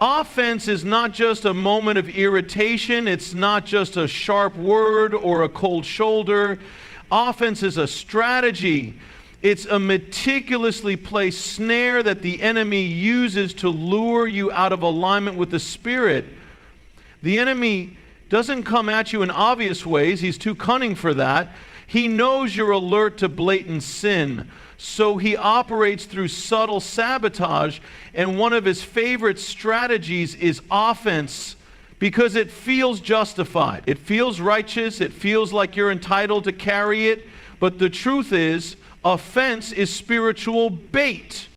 Offense is not just a moment of irritation. It's not just a sharp word or a cold shoulder. Offense is a strategy. It's a meticulously placed snare that the enemy uses to lure you out of alignment with the Spirit. The enemy doesn't come at you in obvious ways. He's too cunning for that. He knows you're alert to blatant sin. So he operates through subtle sabotage, and one of his favorite strategies is offense because it feels justified. It feels righteous. It feels like you're entitled to carry it. But the truth is, offense is spiritual bait.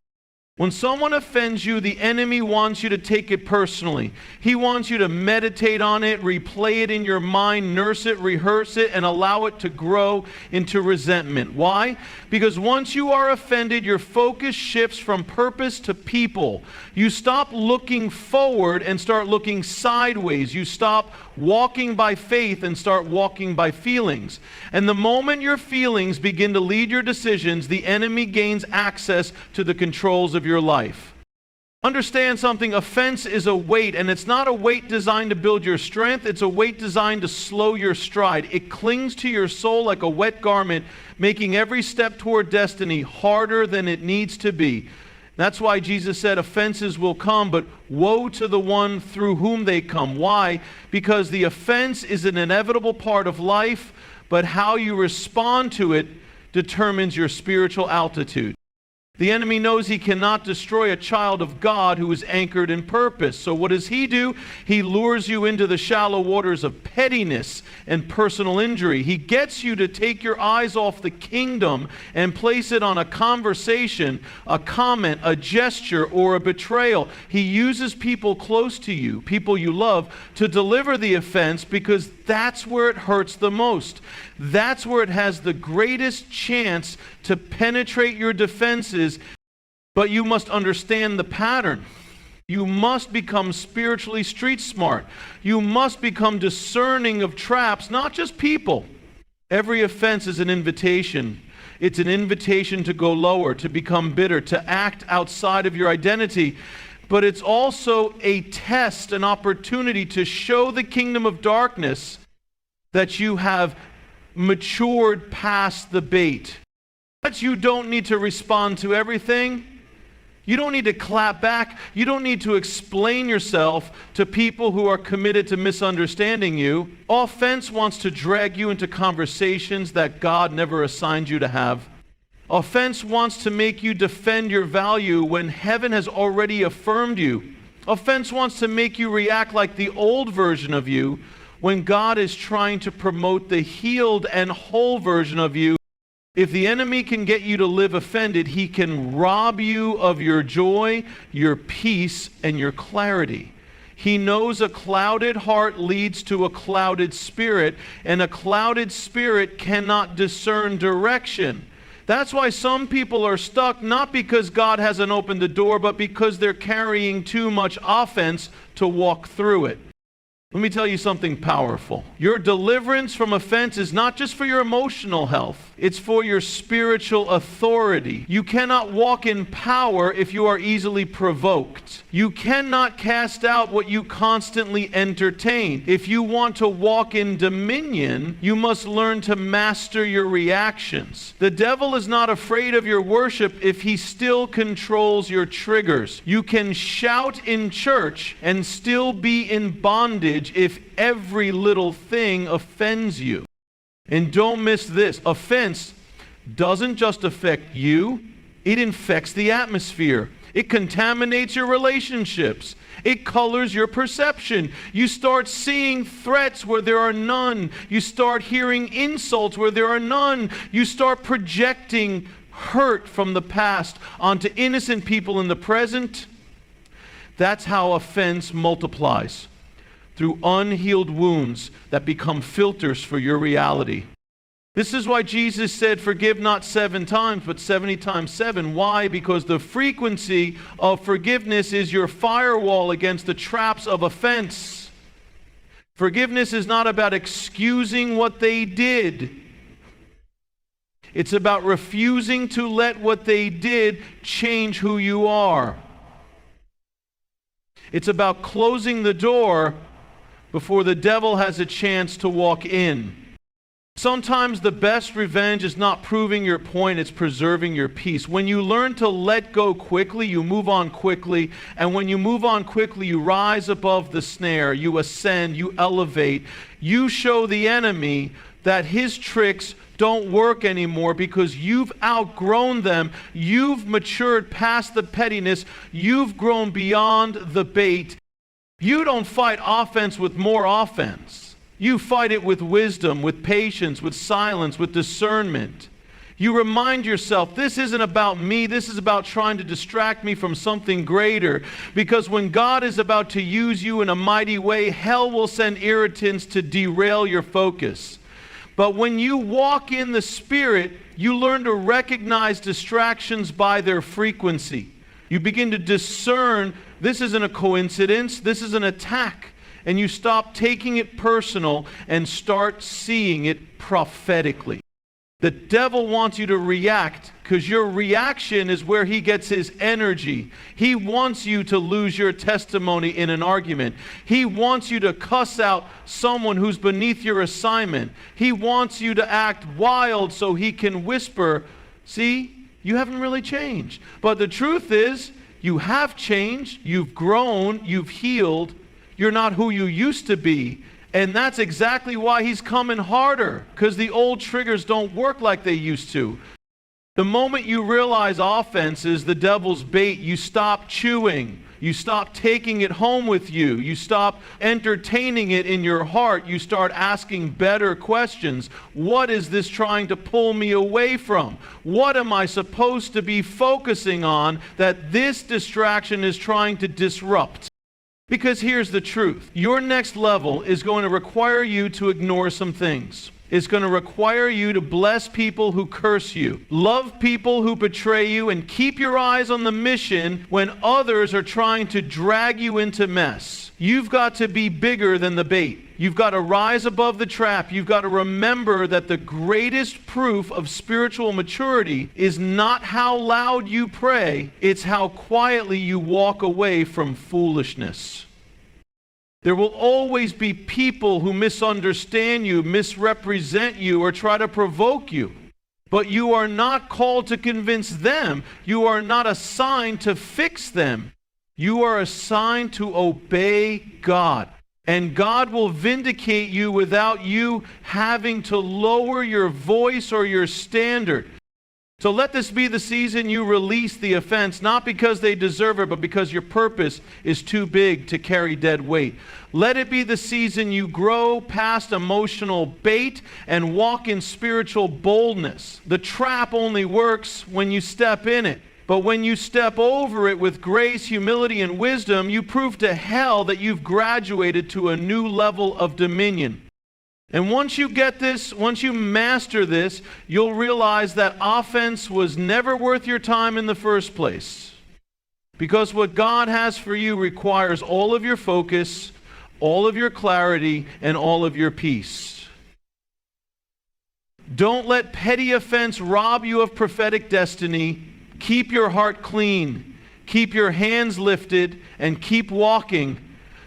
When someone offends you, the enemy wants you to take it personally. He wants you to meditate on it, replay it in your mind, nurse it, rehearse it, and allow it to grow into resentment. Why? Because once you are offended, your focus shifts from purpose to people. You stop looking forward and start looking sideways. You stop walking by faith and start walking by feelings. And the moment your feelings begin to lead your decisions, the enemy gains access to the controls of your life. Understand something, offense is a weight, and it's not a weight designed to build your strength, it's a weight designed to slow your stride. It clings to your soul like a wet garment, making every step toward destiny harder than it needs to be. That's why Jesus said offenses will come, but woe to the one through whom they come. Why? Because the offense is an inevitable part of life, but how you respond to it determines your spiritual altitude. The enemy knows he cannot destroy a child of God who is anchored in purpose. So what does he do? He lures you into the shallow waters of pettiness and personal injury. He gets you to take your eyes off the kingdom and place it on a conversation, a comment, a gesture, or a betrayal. He uses people close to you, people you love, to deliver the offense because that's where it hurts the most. That's where it has the greatest chance to penetrate your defenses. But you must understand the pattern. You must become spiritually street smart. You must become discerning of traps, not just people. Every offense is an invitation. It's an invitation to go lower, to become bitter, to act outside of your identity. But it's also a test, an opportunity to show the kingdom of darkness that you have matured past the bait. That you don't need to respond to everything. You don't need to clap back. You don't need to explain yourself to people who are committed to misunderstanding you. Offense wants to drag you into conversations that God never assigned you to have. Offense wants to make you defend your value when heaven has already affirmed you. Offense wants to make you react like the old version of you when God is trying to promote the healed and whole version of you. If the enemy can get you to live offended, he can rob you of your joy, your peace, and your clarity. He knows a clouded heart leads to a clouded spirit, and a clouded spirit cannot discern direction. That's why some people are stuck, not because God hasn't opened the door, but because they're carrying too much offense to walk through it. Let me tell you something powerful. Your deliverance from offense is not just for your emotional health. It's for your spiritual authority. You cannot walk in power if you are easily provoked. You cannot cast out what you constantly entertain. If you want to walk in dominion, you must learn to master your reactions. The devil is not afraid of your worship if he still controls your triggers. You can shout in church and still be in bondage if every little thing offends you. And don't miss this. Offense doesn't just affect you, it infects the atmosphere. It contaminates your relationships. It colors your perception. You start seeing threats where there are none. You start hearing insults where there are none. You start projecting hurt from the past onto innocent people in the present. That's how offense multiplies. Through unhealed wounds that become filters for your reality. This is why Jesus said, forgive not 7 times, but 70 times 7. Why? Because the frequency of forgiveness is your firewall against the traps of offense. Forgiveness is not about excusing what they did. It's about refusing to let what they did change who you are. It's about closing the door before the devil has a chance to walk in. Sometimes the best revenge is not proving your point, it's preserving your peace. When you learn to let go quickly, you move on quickly. And when you move on quickly, you rise above the snare, you ascend, you elevate. You show the enemy that his tricks don't work anymore because you've outgrown them. You've matured past the pettiness. You've grown beyond the bait. You don't fight offense with more offense. You fight it with wisdom, with patience, with silence, with discernment. You remind yourself, this isn't about me. This is about trying to distract me from something greater. Because when God is about to use you in a mighty way, hell will send irritants to derail your focus. But when you walk in the Spirit, you learn to recognize distractions by their frequency. You begin to discern, this isn't a coincidence, this is an attack. And you stop taking it personal and start seeing it prophetically. The devil wants you to react because your reaction is where he gets his energy. He wants you to lose your testimony in an argument. He wants you to cuss out someone who's beneath your assignment. He wants you to act wild so he can whisper, see, you haven't really changed. But the truth is, you have changed, you've grown, you've healed. You're not who you used to be. And that's exactly why he's coming harder, because the old triggers don't work like they used to. The moment you realize offense is the devil's bait, you stop chewing. You stop taking it home with you. You stop entertaining it in your heart. You start asking better questions. What is this trying to pull me away from? What am I supposed to be focusing on that this distraction is trying to disrupt? Because here's the truth. Your next level is going to require you to ignore some things. It's going to require you to bless people who curse you, love people who betray you, and keep your eyes on the mission when others are trying to drag you into mess. You've got to be bigger than the bait. You've got to rise above the trap. You've got to remember that the greatest proof of spiritual maturity is not how loud you pray, it's how quietly you walk away from foolishness. There will always be people who misunderstand you, misrepresent you, or try to provoke you. But you are not called to convince them. You are not assigned to fix them. You are assigned to obey God. And God will vindicate you without you having to lower your voice or your standard. So let this be the season you release the offense, not because they deserve it, but because your purpose is too big to carry dead weight. Let it be the season you grow past emotional bait and walk in spiritual boldness. The trap only works when you step in it. But when you step over it with grace, humility, and wisdom, you prove to hell that you've graduated to a new level of dominion. And once you get this, once you master this, you'll realize that offense was never worth your time in the first place. Because what God has for you requires all of your focus, all of your clarity, and all of your peace. Don't let petty offense rob you of prophetic destiny. Keep your heart clean. Keep your hands lifted and keep walking,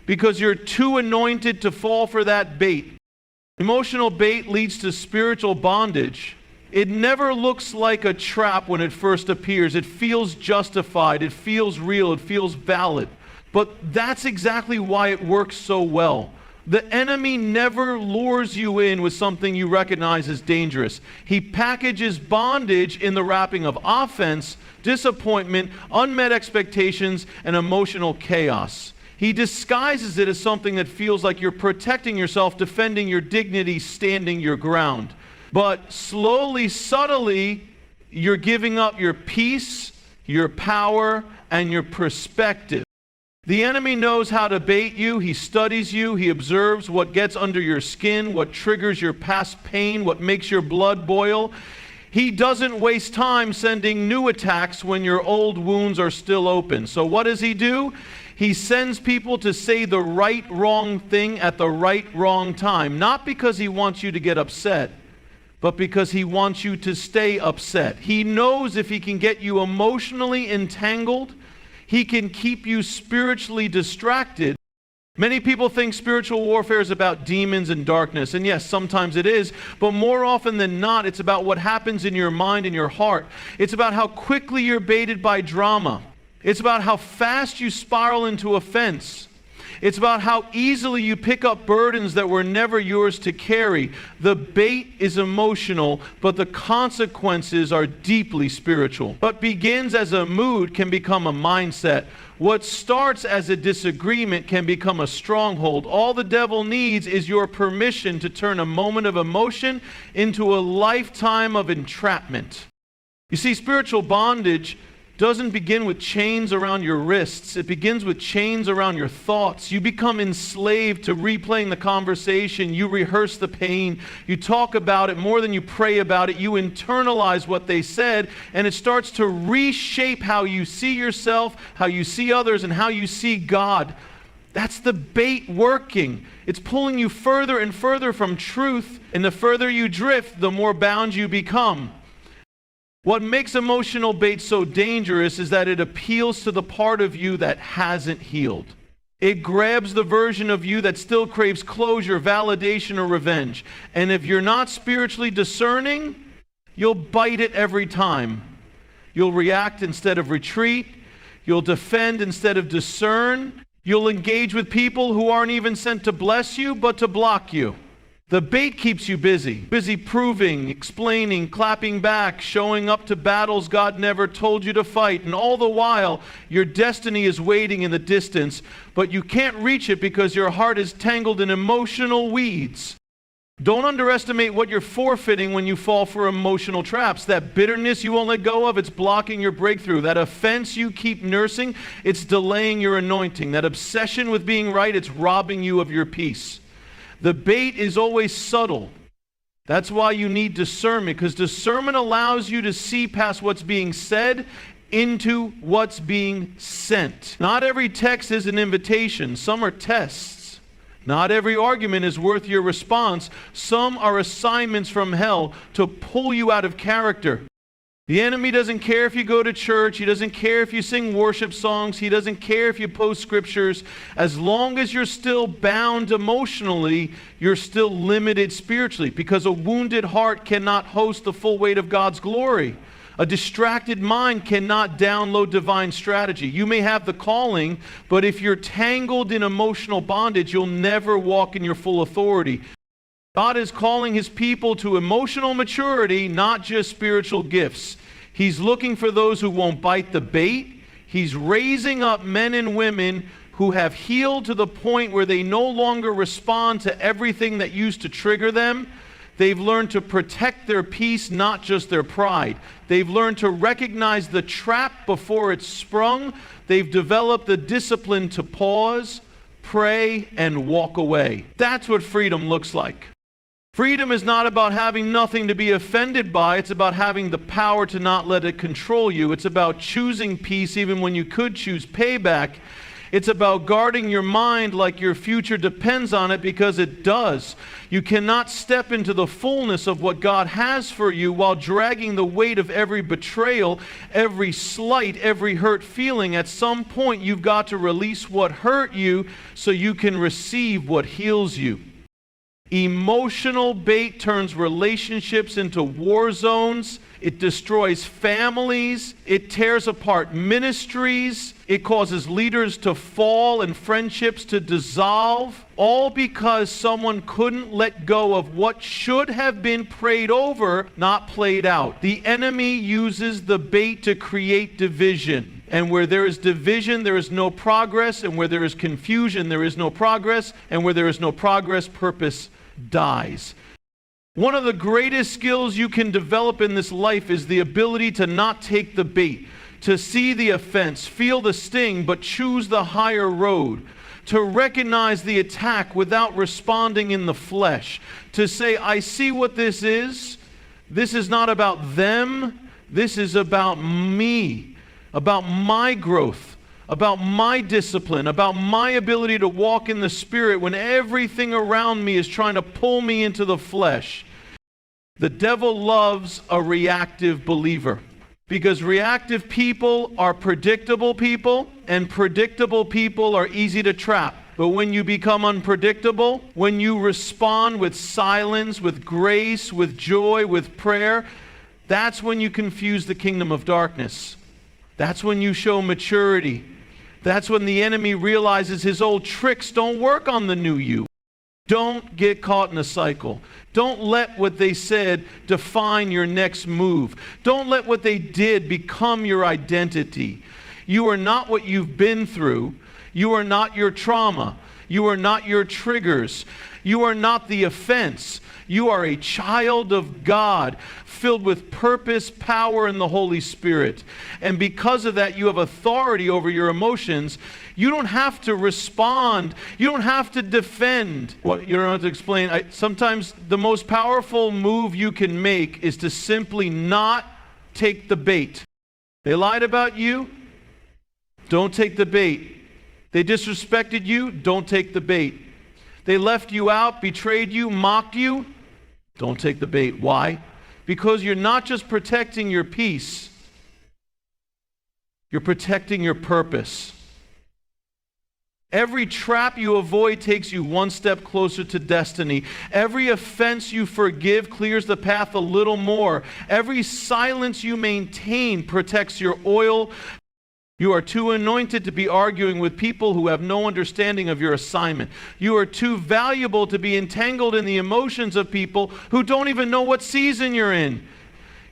because you're too anointed to fall for that bait. Emotional bait leads to spiritual bondage. It never looks like a trap when it first appears. It feels justified. It feels real. It feels valid. But that's exactly why it works so well. The enemy never lures you in with something you recognize as dangerous. He packages bondage in the wrapping of offense, disappointment, unmet expectations, and emotional chaos. He disguises it as something that feels like you're protecting yourself, defending your dignity, standing your ground. But slowly, subtly, you're giving up your peace, your power, and your perspective. The enemy knows how to bait you. He studies you. He observes what gets under your skin, what triggers your past pain, what makes your blood boil. He doesn't waste time sending new attacks when your old wounds are still open. So what does he do? He sends people to say the right wrong thing at the right wrong time. Not because he wants you to get upset, but because he wants you to stay upset. He knows if he can get you emotionally entangled, He can keep you spiritually distracted. Many people think spiritual warfare is about demons and darkness, and yes, sometimes it is, but more often than not, it's about what happens in your mind and your heart. It's about how quickly you're baited by drama. It's about how fast you spiral into offense. It's about how easily you pick up burdens that were never yours to carry. The bait is emotional, but the consequences are deeply spiritual. What begins as a mood can become a mindset. What starts as a disagreement can become a stronghold. All the devil needs is your permission to turn a moment of emotion into a lifetime of entrapment. You see, spiritual bondage doesn't begin with chains around your wrists. It begins with chains around your thoughts. You become enslaved to replaying the conversation. You rehearse the pain. You talk about it more than you pray about it. You internalize what they said, and it starts to reshape how you see yourself, how you see others, and how you see God. That's the bait working. It's pulling you further and further from truth, and the further you drift, the more bound you become. What makes emotional bait so dangerous is that it appeals to the part of you that hasn't healed. It grabs the version of you that still craves closure, validation, or revenge. And if you're not spiritually discerning, you'll bite it every time. You'll react instead of retreat. You'll defend instead of discern. You'll engage with people who aren't even sent to bless you, but to block you. The bait keeps you busy proving, explaining, clapping back, showing up to battles God never told you to fight. And all the while, your destiny is waiting in the distance, but you can't reach it because your heart is tangled in emotional weeds. Don't underestimate what you're forfeiting when you fall for emotional traps. That bitterness you won't let go of, it's blocking your breakthrough. That offense you keep nursing, it's delaying your anointing. That obsession with being right, it's robbing you of your peace. The bait is always subtle. That's why you need discernment, because discernment allows you to see past what's being said into what's being sent. Not every text is an invitation. Some are tests. Not every argument is worth your response. Some are assignments from hell to pull you out of character. The enemy doesn't care if you go to church. He doesn't care if you sing worship songs. He doesn't care if you post scriptures. As long as you're still bound emotionally, you're still limited spiritually, because a wounded heart cannot host the full weight of God's glory. A distracted mind cannot download divine strategy. You may have the calling, but if you're tangled in emotional bondage, you'll never walk in your full authority. God is calling his people to emotional maturity, not just spiritual gifts. He's looking for those who won't bite the bait. He's raising up men and women who have healed to the point where they no longer respond to everything that used to trigger them. They've learned to protect their peace, not just their pride. They've learned to recognize the trap before it's sprung. They've developed the discipline to pause, pray, and walk away. That's what freedom looks like. Freedom is not about having nothing to be offended by. It's about having the power to not let it control you. It's about choosing peace even when you could choose payback. It's about guarding your mind like your future depends on it, because it does. You cannot step into the fullness of what God has for you while dragging the weight of every betrayal, every slight, every hurt feeling. At some point, you've got to release what hurt you so you can receive what heals you. Emotional bait turns relationships into war zones. It destroys families. It tears apart ministries. It causes leaders to fall and friendships to dissolve, all because someone couldn't let go of what should have been prayed over, not played out. The enemy uses the bait to create division. And where there is division, there is no progress. And where there is confusion, there is no progress. And where there is no progress, purpose dies. One of the greatest skills you can develop in this life is the ability to not take the bait, to see the offense, feel the sting, but choose the higher road, to recognize the attack without responding in the flesh, to say, I see what this is. This is not about them. This is about me, about my growth, about my discipline, about my ability to walk in the Spirit when everything around me is trying to pull me into the flesh. The devil loves a reactive believer, because reactive people are predictable people. and predictable people are easy to trap. But when you become unpredictable, when you respond with silence, with grace, with joy, with prayer, that's when you confuse the kingdom of darkness. That's when you show maturity. That's when the enemy realizes his old tricks don't work on the new you. Don't get caught in a cycle. Don't let what they said define your next move. Don't let what they did become your identity. You are not what you've been through. You are not your trauma. You are not your triggers. You are not the offense. You are a child of God, filled with purpose, power, and the Holy Spirit. And because of that, you have authority over your emotions. You don't have to respond. You don't have to defend. Well, you don't have to explain. Sometimes the most powerful move you can make is to simply not take the bait. They lied about you. Don't take the bait. They disrespected you. Don't take the bait. They left you out, betrayed you, mocked you. Don't take the bait. Why? Because you're not just protecting your peace. You're protecting your purpose. Every trap you avoid takes you one step closer to destiny. Every offense you forgive clears the path a little more. Every silence you maintain protects your oil. You are too anointed to be arguing with people who have no understanding of your assignment. You are too valuable to be entangled in the emotions of people who don't even know what season you're in.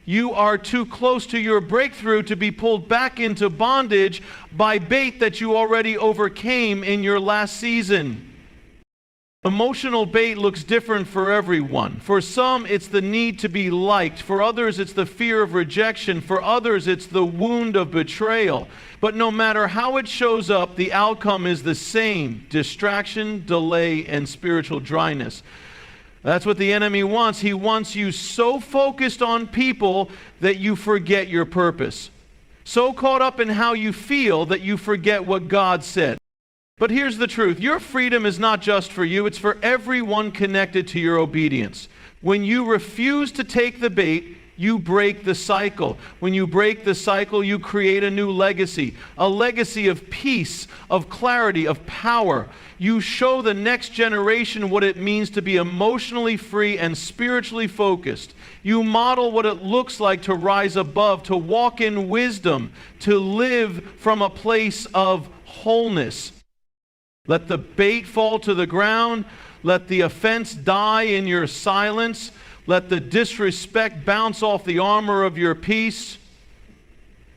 You are too close to your breakthrough to be pulled back into bondage by bait that you already overcame in your last season. Emotional bait looks different for everyone. For some, it's the need to be liked. For others, it's the fear of rejection. For others, it's the wound of betrayal. But no matter how it shows up, the outcome is the same: distraction, delay, and spiritual dryness. That's what the enemy wants. He wants you so focused on people that you forget your purpose. So caught up in how you feel that you forget what God said. But here's the truth. Your freedom is not just for you. It's for everyone connected to your obedience. When you refuse to take the bait, you break the cycle. When you break the cycle, you create a new legacy. A legacy of peace, of clarity, of power. You show the next generation what it means to be emotionally free and spiritually focused. You model what it looks like to rise above, to walk in wisdom, to live from a place of wholeness. Let the bait fall to the ground. Let the offense die in your silence. Let the disrespect bounce off the armor of your peace.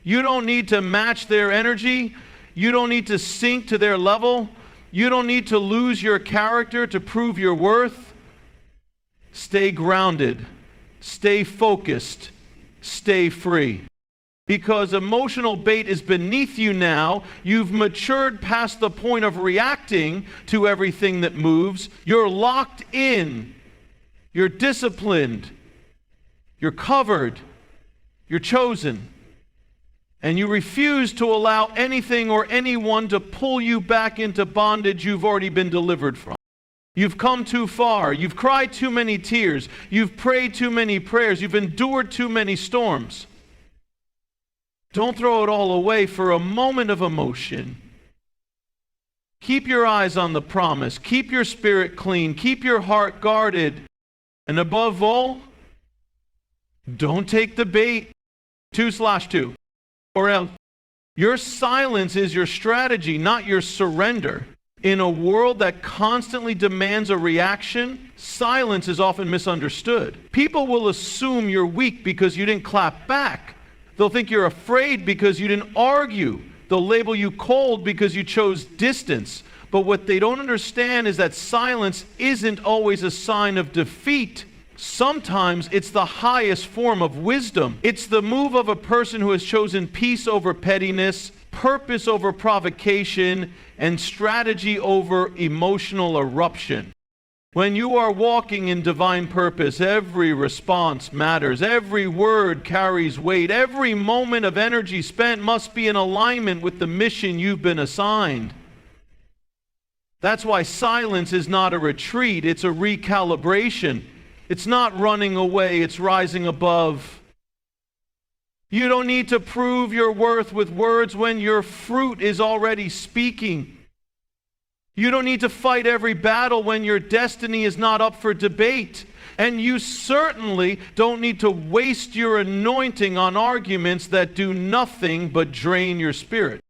You don't need to match their energy. You don't need to sink to their level. You don't need to lose your character to prove your worth. Stay grounded. Stay focused. Stay free. Because emotional bait is beneath you now. You've matured past the point of reacting to everything that moves. You're locked in. You're disciplined. You're covered. You're chosen. And you refuse to allow anything or anyone to pull you back into bondage you've already been delivered from. You've come too far. You've cried too many tears. You've prayed too many prayers. You've endured too many storms. Don't throw it all away for a moment of emotion. Keep your eyes on the promise. Keep your spirit clean. Keep your heart guarded. And above all, don't take the bait. 2/2. Or else, your silence is your strategy, not your surrender. In a world that constantly demands a reaction, silence is often misunderstood. People will assume you're weak because you didn't clap back. They'll think you're afraid because you didn't argue. They'll label you cold because you chose distance. But what they don't understand is that silence isn't always a sign of defeat. Sometimes it's the highest form of wisdom. It's the move of a person who has chosen peace over pettiness, purpose over provocation, and strategy over emotional eruption. When you are walking in divine purpose, every response matters. Every word carries weight. Every moment of energy spent must be in alignment with the mission you've been assigned. That's why silence is not a retreat, it's a recalibration. It's not running away, it's rising above. You don't need to prove your worth with words when your fruit is already speaking. You don't need to fight every battle when your destiny is not up for debate. And you certainly don't need to waste your anointing on arguments that do nothing but drain your spirit.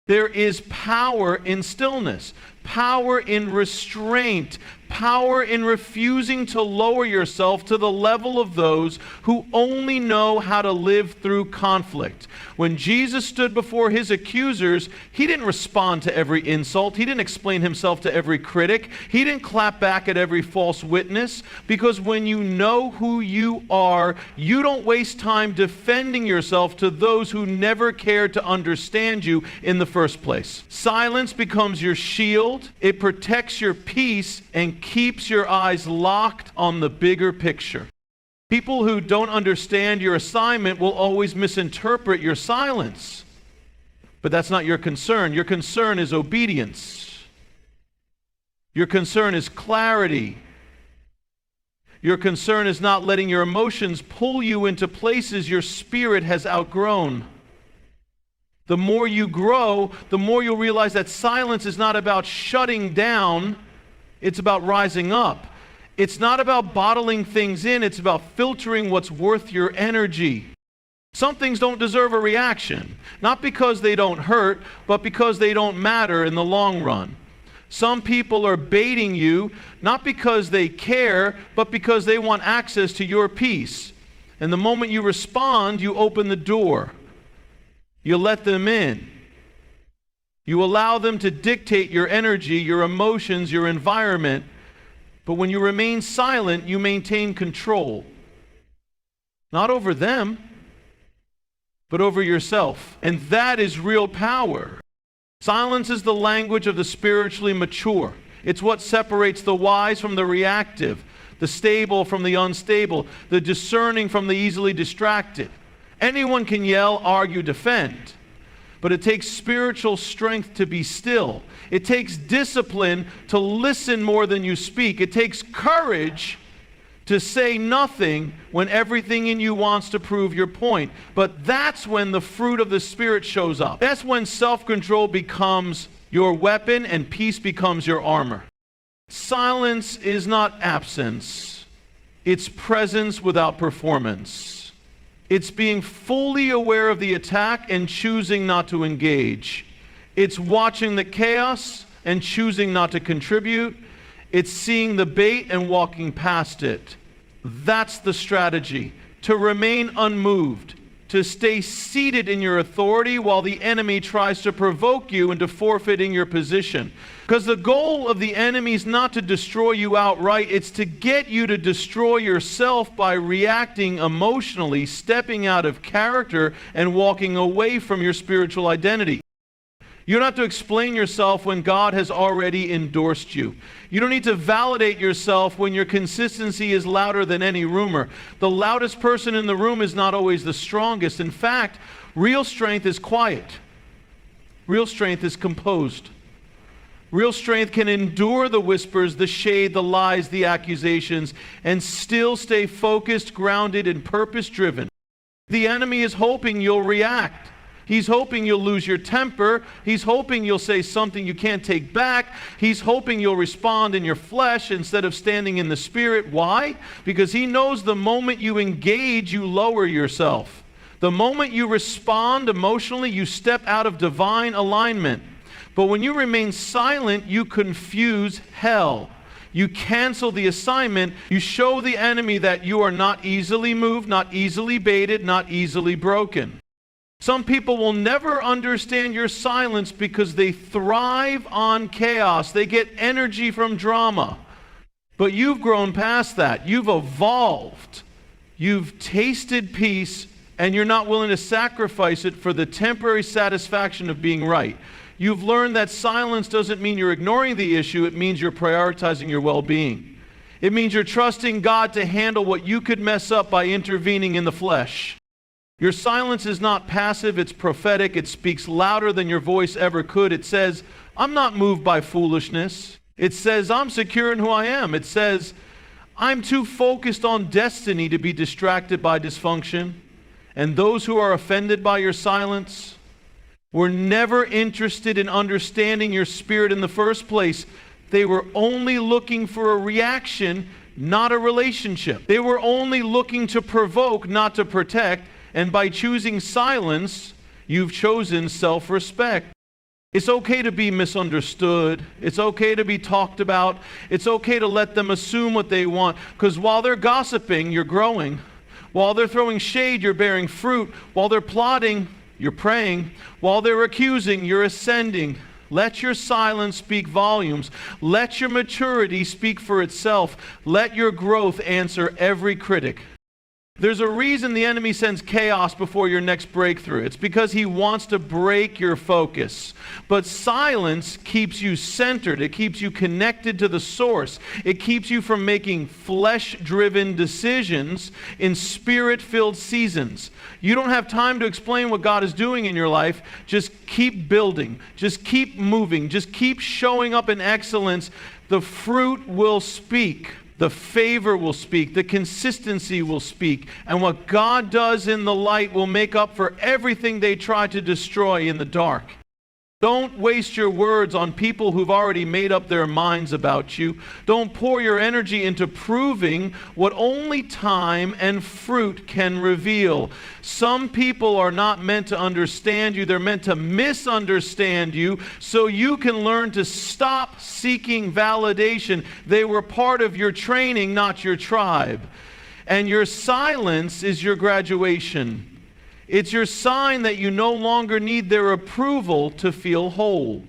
There is power in stillness, power in restraint, power in refusing to lower yourself to the level of those who only know how to live through conflict. When Jesus stood before his accusers, he didn't respond to every insult. He didn't explain himself to every critic. He didn't clap back at every false witness, because when you know who you are, you don't waste time defending yourself to those who never cared to understand you in the first place. Silence becomes your shield. It protects your peace and keeps your eyes locked on the bigger picture. People who don't understand your assignment will always misinterpret your silence. But that's not your concern. Your concern is obedience. Your concern is clarity. Your concern is not letting your emotions pull you into places your spirit has outgrown. The more you grow, the more you'll realize that silence is not about shutting down, it's about rising up. It's not about bottling things in, it's about filtering what's worth your energy. Some things don't deserve a reaction, not because they don't hurt, but because they don't matter in the long run. Some people are baiting you, not because they care, but because they want access to your peace. And the moment you respond, you open the door. You let them in. You allow them to dictate your energy, your emotions, your environment. But when you remain silent, you maintain control. Not over them, but over yourself. And that is real power. Silence is the language of the spiritually mature. It's what separates the wise from the reactive, the stable from the unstable, the discerning from the easily distracted. Anyone can yell, argue, defend. But it takes spiritual strength to be still. It takes discipline to listen more than you speak. It takes courage to say nothing when everything in you wants to prove your point. But that's when the fruit of the Spirit shows up. That's when self-control becomes your weapon and peace becomes your armor. Silence is not absence. It's presence without performance. It's being fully aware of the attack and choosing not to engage. It's watching the chaos and choosing not to contribute. It's seeing the bait and walking past it. That's the strategy. To remain unmoved. To stay seated in your authority while the enemy tries to provoke you into forfeiting your position. Because the goal of the enemy is not to destroy you outright, it's to get you to destroy yourself by reacting emotionally, stepping out of character, and walking away from your spiritual identity. You don't have to explain yourself when God has already endorsed you. You don't need to validate yourself when your consistency is louder than any rumor. The loudest person in the room is not always the strongest. In fact, real strength is quiet. Real strength is composed. Real strength can endure the whispers, the shade, the lies, the accusations, and still stay focused, grounded, and purpose-driven. The enemy is hoping you'll react. He's hoping you'll lose your temper. He's hoping you'll say something you can't take back. He's hoping you'll respond in your flesh instead of standing in the Spirit. Why? Because he knows the moment you engage, you lower yourself. The moment you respond emotionally, you step out of divine alignment. But when you remain silent, you confuse hell. You cancel the assignment. You show the enemy that you are not easily moved, not easily baited, not easily broken. Some people will never understand your silence because they thrive on chaos. They get energy from drama. But you've grown past that. You've evolved. You've tasted peace, and you're not willing to sacrifice it for the temporary satisfaction of being right. You've learned that silence doesn't mean you're ignoring the issue. It means you're prioritizing your well-being. It means you're trusting God to handle what you could mess up by intervening in the flesh. Your silence is not passive, it's prophetic. It speaks louder than your voice ever could. It says, I'm not moved by foolishness. It says, I'm secure in who I am. It says, I'm too focused on destiny to be distracted by dysfunction. and those who are offended by your silence were never interested in understanding your spirit in the first place. They were only looking for a reaction, not a relationship. They were only looking to provoke, not to protect. And by choosing silence, you've chosen self-respect. It's okay to be misunderstood. It's okay to be talked about. It's okay to let them assume what they want. Because while they're gossiping, you're growing. While they're throwing shade, you're bearing fruit. While they're plotting, you're praying. While they're accusing, you're ascending. Let your silence speak volumes. Let your maturity speak for itself. Let your growth answer every critic. There's a reason the enemy sends chaos before your next breakthrough. It's because he wants to break your focus. But silence keeps you centered. It keeps you connected to the source. It keeps you from making flesh-driven decisions in spirit-filled seasons. You don't have time to explain what God is doing in your life. Just keep building. Just keep moving. Just keep showing up in excellence. The fruit will speak. The favor will speak. The consistency will speak. And what God does in the light will make up for everything they try to destroy in the dark. Don't waste your words on people who've already made up their minds about you. Don't pour your energy into proving what only time and fruit can reveal. Some people are not meant to understand you. They're meant to misunderstand you so you can learn to stop seeking validation. They were part of your training, not your tribe. And your silence is your graduation. It's your sign that you no longer need their approval to feel whole.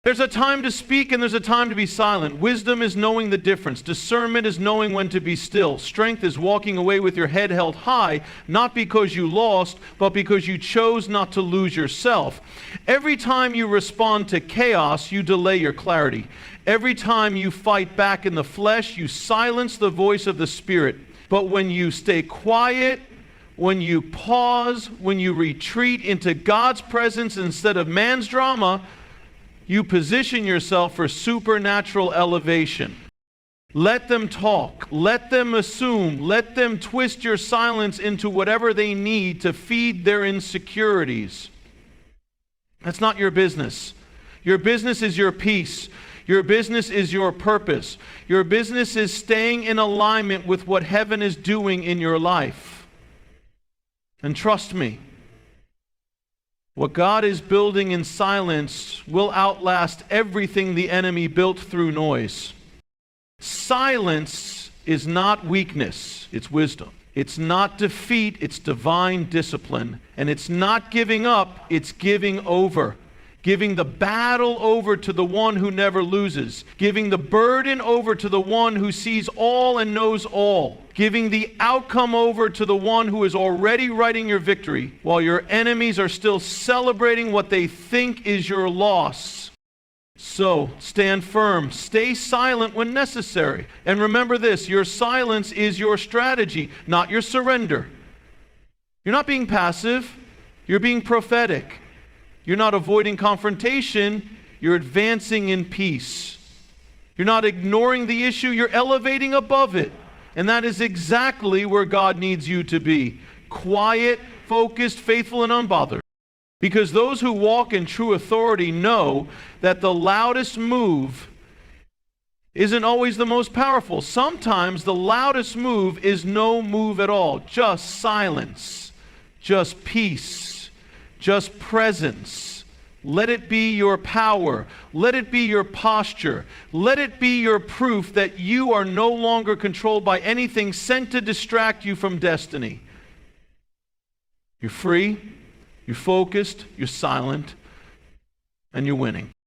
There's a time to speak and there's a time to be silent. Wisdom is knowing the difference. Discernment is knowing when to be still. Strength is walking away with your head held high, not because you lost, but because you chose not to lose yourself. Every time you respond to chaos, you delay your clarity. Every time you fight back in the flesh, you silence the voice of the Spirit. But when you stay quiet, when you pause, when you retreat into God's presence instead of man's drama, you position yourself for supernatural elevation. Let them talk. Let them assume. Let them twist your silence into whatever they need to feed their insecurities. That's not your business. Your business is your peace. Your business is your purpose. Your business is staying in alignment with what heaven is doing in your life. And trust me, what God is building in silence will outlast everything the enemy built through noise. Silence is not weakness, it's wisdom. It's not defeat, it's divine discipline. And it's not giving up, it's giving over. Giving the battle over to the one who never loses. Giving the burden over to the one who sees all and knows all. Giving the outcome over to the one who is already writing your victory, while your enemies are still celebrating what they think is your loss. So, stand firm. Stay silent when necessary. And remember this, your silence is your strategy, not your surrender. You're not being passive, you're being prophetic. You're not avoiding confrontation, you're advancing in peace. You're not ignoring the issue, you're elevating above it. And that is exactly where God needs you to be. Quiet, focused, faithful, and unbothered. Because those who walk in true authority know that the loudest move isn't always the most powerful. Sometimes the loudest move is no move at all, just silence, just peace. Just presence. Let it be your power. Let it be your posture. Let it be your proof that you are no longer controlled by anything sent to distract you from destiny. You're free, you're focused, you're silent, and you're winning.